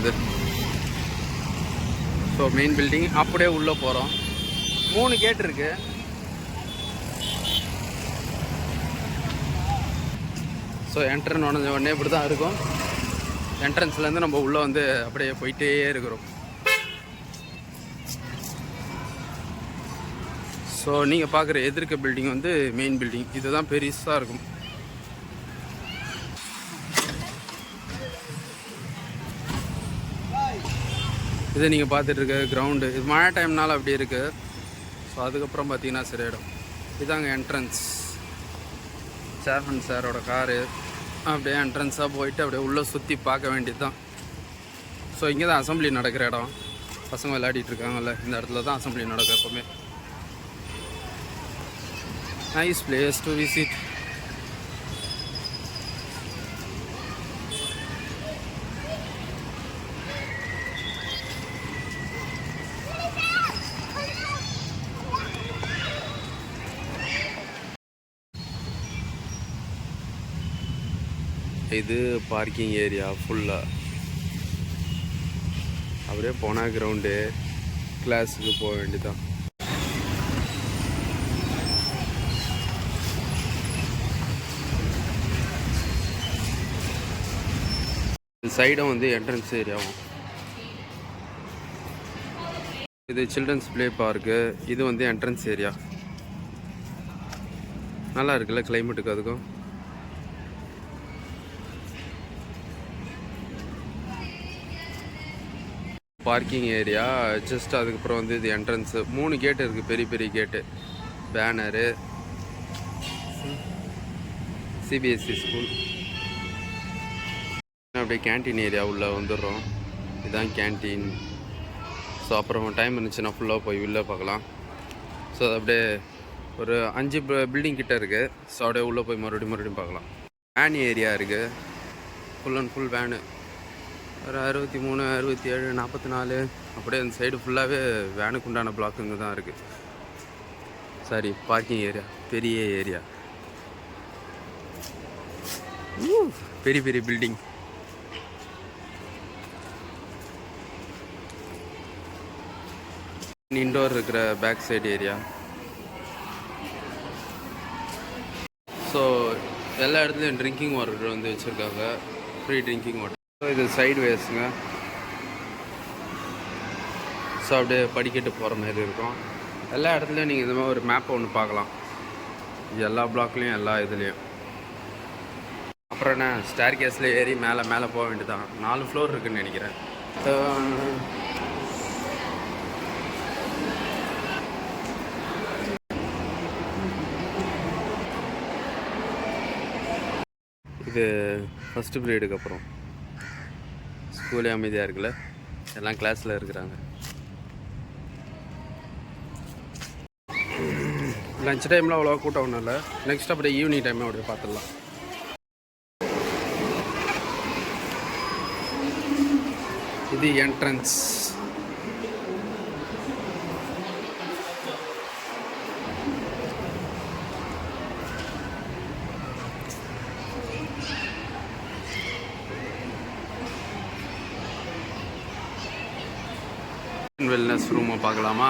இது. So main building அப்படியே உள்ளே போகிறோம். 3 கேட் இருக்குது. ஸோ என்ட்ரன் உடனே உடனே இப்படி தான் இருக்கும். என்ட்ரன்ஸ்லேருந்து நம்ம உள்ளே வந்து அப்படியே போயிட்டே இருக்கிறோம். ஸோ நீங்கள் பார்க்குற எதிர்க்க பில்டிங் வந்து மெயின் பில்டிங். இதுதான் பெருசாக இருக்கும். இது நீங்கள் பார்த்துட்டு இருக்க கிரவுண்டு. இது மழை டைம்னால அப்படி இருக்குது. ஸோ அதுக்கப்புறம் பார்த்தீங்கன்னா சரியிடும். இதாங்க என்ட்ரன்ஸ். சேர்மன் சாரோட காரு. அப்படியே என்ட்ரன்ஸாக போயிட்டு அப்படியே உள்ளே சுற்றி பார்க்க வேண்டியது தான். ஸோ இங்கே தான் அசம்பிளி நடக்கிற இடம். பசங்க விளையாடிட்டு இருக்காங்கல்ல, இந்த இடத்துல தான் அசம்பிளி நடக்கும் எப்போவுமே. Nice place to visit. இது பார்க்கிங் ஏரியா ஃபுல்லாக. அப்படியே போனால் கிரவுண்டு, கிளாஸுக்கு போக வேண்டியதான். சைடும் வந்து என்ட்ரன்ஸ் ஏரியாவும். இது சில்ட்ரன்ஸ் ப்ளே பார்க்கு. இது வந்து என்ட்ரன்ஸ் ஏரியா. நல்லா இருக்குல்ல கிளைமேட்டுக்கு அதுக்கும். Parking area just. அதுக்கப்புறம் வந்து இது என்ட்ரன்ஸு. 3 கேட்டு இருக்குது, பெரிய பெரிய கேட்டு. பேனரு. CBSE school. அப்படியே கேன்டீன் ஏரியா உள்ளே வந்துடுறோம். இதுதான் கேன்டீன். ஸோ அப்புறம் டைம் இருந்துச்சுன்னா ஃபுல்லாக போய் உள்ளே பார்க்கலாம். ஸோ அது அப்படியே ஒரு 5 பில்டிங் கிட்டே இருக்குது. ஸோ அப்படியே உள்ளே போய் மறுபடியும் பார்க்கலாம். வேன் ஏரியா இருக்குது. Full and full van. ஒரு 63, 67, 44 அப்படியே அந்த சைடு ஃபுல்லாகவே வேனுக்கு உண்டான பிளாக்குங்க தான் இருக்குது. Sorry, parking area. பெரிய ஏரியா, பெரிய பெரிய பில்டிங். இன்டோர் இருக்கிற பேக் சைடு ஏரியா. ஸோ எல்லா இடத்துலையும் ட்ரிங்கிங் வாட்டர் வந்து வச்சுருக்காங்க. Free drinking water. ஸோ இது சைடு வேஸுங்க. ஸோ அப்படியே படிக்கட்டு போகிற மாதிரி இருக்கும். எல்லா இடத்துலையும் நீங்கள் இந்த மாதிரி ஒரு மேப்பை ஒன்று பார்க்கலாம். எல்லா பிளாக்லேயும் எல்லா இதுலேயும். அப்புறம் என்ன, ஸ்டேர் கேஸில் ஏறி மேலே போக வேண்டியதான். 4 ஃப்ளோர் இருக்குதுன்னு நினைக்கிறேன். இது ஃபஸ்ட்டு பீரியடுக்கு அப்புறம். ஸ்கூலே அமைதியாக இருக்குல்ல, எல்லாம் கிளாஸில் இருக்கிறாங்க. லஞ்ச் டைமில் அவ்வளோவா கூட்டம் ஒன்றும் இல்லை. நெக்ஸ்ட் அப்படியே ஈவினிங் டைமே அப்படியே பார்த்துடலாம். இது என்ட்ரன்ஸ். வெல்னஸ் ரூமை பார்க்கலாமா?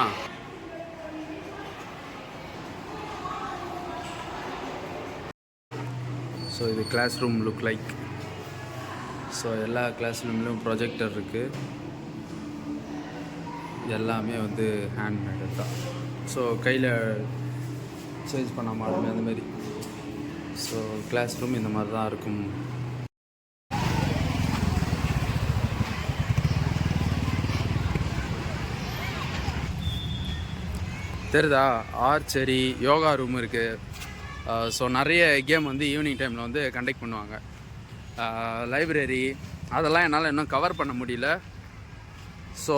ஸோ இது class room look like. So எல்லா கிளாஸ் ரூம்லேயும் ப்ரொஜெக்டர் இருக்குது. எல்லாமே வந்து ஹேண்ட்மேடு தான். ஸோ கையில் சேஞ்ச் பண்ண மாட்டோமே அந்த மாதிரி. ஸோ கிளாஸ் ரூம் இந்த மாதிரி தான் இருக்கும். தெரியுதா? ஆர்ச்சரி, யோகா ரூம் இருக்குது. ஸோ நிறைய கேம் வந்து ஈவினிங் டைமில் வந்து கண்டக்ட் பண்ணுவாங்க. லைப்ரரி அதெல்லாம் என்னால் இன்னும் கவர் பண்ண முடியல. ஸோ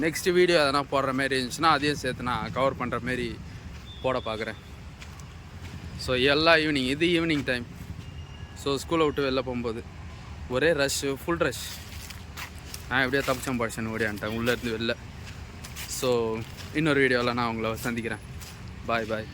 நெக்ஸ்ட் வீடியோ எதனா போடுற மாரி இருந்துச்சுன்னா அதையும் சேர்த்து நான் கவர் பண்ணுற மாரி போட பார்க்குறேன். ஸோ எல்லா ஈவினிங், இது ஈவினிங் டைம். ஸோ ஸ்கூலை விட்டு வெளில போகும்போது ஒரே ரஷ்ஷு, ஃபுல் ரஷ். நான் எப்படியோ தப்பிச்சம் படிச்சேன்னு ஓடியான்ட்டேன் உள்ளேருந்து வெளில. ஸோ இன்னொரு வீடியோவில் நான் உங்களை சந்திக்கிறேன். பாய் பாய்.